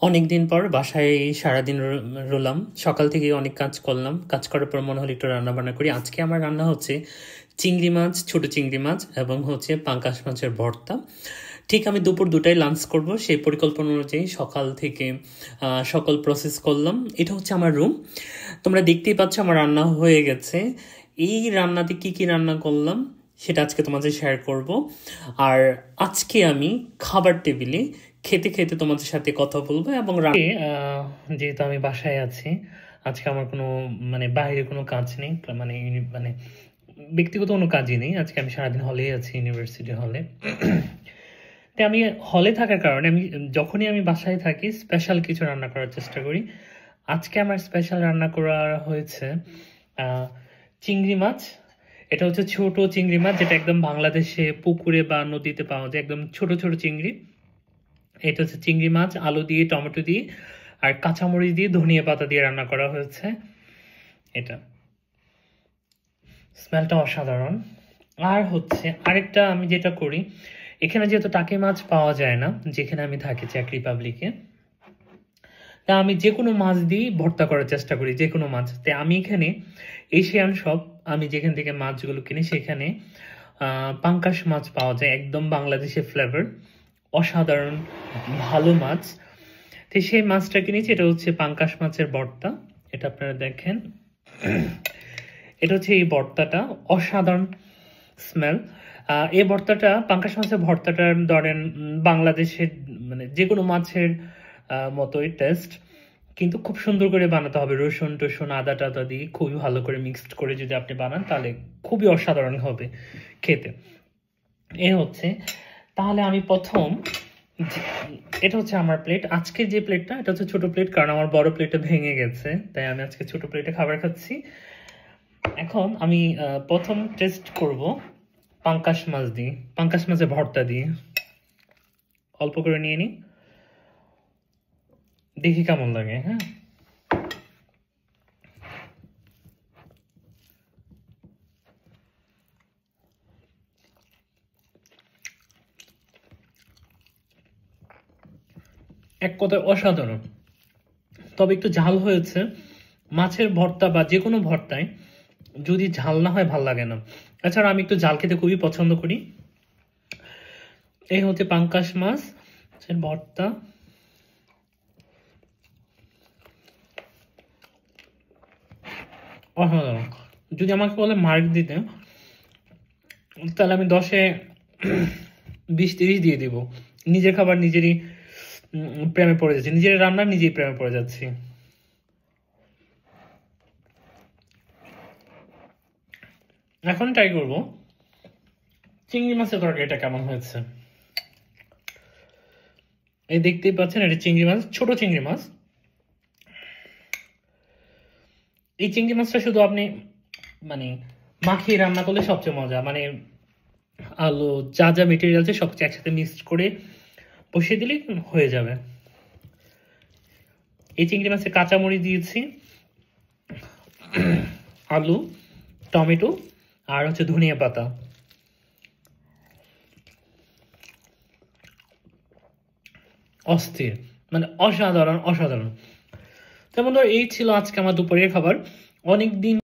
অনেকদিন পর বাসায় সারাদিন রইলাম। সকাল থেকে অনেক কাজ করলাম। কাজ করার পর মনে হলো একটু রান্না বান্না করি। আজকে আমার রান্না হচ্ছে চিংড়ি মাছ, ছোট চিংড়ি মাছ এবং হচ্ছে পাঙ্গাস মাছের ভর্তা। ঠিক আমি দুপুর দুটায় লাঞ্চ করব সেই পরিকল্পনা অনুযায়ী সকাল থেকে সকল প্রসেস করলাম। এটা হচ্ছে আমার রুম। তোমরা দেখতেই পাচ্ছ আমার রান্না হয়ে গেছে। এই রান্নাতে কি কি রান্না করলাম সেটা আজকে তোমাদের শেয়ার করব। আর আজকে আমি খাবার টেবিলে খেতে খেতে তোমাদের সাথে কথা বলবো এবং যেহেতু আমি বাসায় আছি, আজকে আমার কোনো বাইরে কোনো কাজ নেই, মানে ব্যক্তিগত কোনো কাজই নেই। আজকে আমি সারাদিন হলেই আছি, ইউনিভার্সিটি হলে। তাই আমি হলে থাকার কারণে যখনই আমি বাসায় থাকি স্পেশাল কিছু রান্না করার চেষ্টা করি। আজকে আমার স্পেশাল রান্না করা হয়েছে চিংড়ি মাছ। এটা হচ্ছে ছোট চিংড়ি মাছ, যেটা একদম বাংলাদেশে পুকুরে বা নদীতে পাওয়া যায়, একদম ছোট ছোট চিংড়ি। এটা হচ্ছে চিংড়ি মাছ আলু দিয়ে, টমেটো দিয়ে আর কাঁচামরিচ দিয়ে, ধনিয়া পাতা দিয়ে রান্না করা হয়েছে। এটা স্মেলটা অসাধারণ। আর হচ্ছে আরেকটা আমি যেটা করি, এখানে যেহেতু টাকি মাছ পাওয়া যায় না যেখানে আমি থাকি, চেক রিপাবলিকে, তা আমি যে কোনো মাছ দিয়ে ভর্তা করার চেষ্টা করি, যে কোনো মাছ। তাই আমি এখানে এশিয়ান শপ, আমি যেখান থেকে মাছগুলো কিনি সেখানে পাঙ্গাস মাছ পাওয়া যায়, একদম বাংলাদেশের ফ্লেভার, অসাধারণ ভালো মাছ। তো সেই মাছটা কিনেছি। এটা হচ্ছে পাঙ্গাস মাছের ভর্তা। এটা আপনারা দেখেন, এটা হচ্ছে এই ভর্তাটা, অসাধারণ স্মেল। এই ভর্তাটা, পাঙ্গাস মাছের ভর্তাটা ধরেন বাংলাদেশের যে কোনো মাছের মতোই টেস্ট, কিন্তু খুব সুন্দর করে বানাতে হবে। রসুন টসুন আদা টাদা দিয়ে খুবই ভালো করে মিক্সড করে যদি আপনি বানান তাহলে খুবই অসাধারণ হবে খেতে। এ হচ্ছে, তাহলে আমি প্রথম, এটা হচ্ছে আমার প্লেট। আজকে যে প্লেটটা, এটা হচ্ছে ছোট প্লেট, কারণ আমার বড় প্লেটটা ভেঙে গেছে, তাই আমি আজকে ছোট প্লেটে খাবার খাচ্ছি। এখন আমি প্রথম টেস্ট করব পাঙ্গাস মাছ দিয়ে, পাঙ্গাস মাছের ভর্তা দিয়ে। অল্প করে নিয়ে নিই, দেখি কেমন লাগে। হ্যাঁ, এক কথায় অসাধারণ। তবে একটু ঝাল হয়েছে। মাছের ভর্তা বা যে কোনো ভর্তায় যদি ঝাল না হয় ভাল লাগে না। এছাড়া আমি একটু ঝাল খেতে খুবই পছন্দ করি। এই হচ্ছে পাঙ্গাস মাছ ভর্তা। অসাধারণ। যদি আমাকে বলে মার্ক দিতে, তাহলে আমি 10-এ 20-30 দিয়ে দিব। নিজের খাবার নিজেরই প্রেমে পড়ে যাচ্ছি, নিজের রান্না নিজেই প্রেমে পড়ে যাচ্ছি। এখন ট্রাই করবো চিংড়ি মাছের তরকারিটা কেমন হয়েছে। এই দেখতেই পাচ্ছেন, এটা চিংড়ি মাছ, ছোট চিংড়ি মাছ। এই চিংড়ি মাছটা শুধু আপনি মাখিয়ে রান্না করলে সবচেয়ে মজা। আলু যা যা মেটেরিয়াল আছে সবচেয়ে একসাথে মিক্সড করে বসিয়ে দিলে হয়ে যাবে। এই চিংড়ি মাছে কাঁচামরিচ দিয়েছি, আলু, টমেটো আর হচ্ছে ধনিয়া পাতা। অস্থির, অসাধারণ অসাধারণ। তেমন ধর এই ছিল আজকে আমার দুপুরের খাবার। অনেকদিন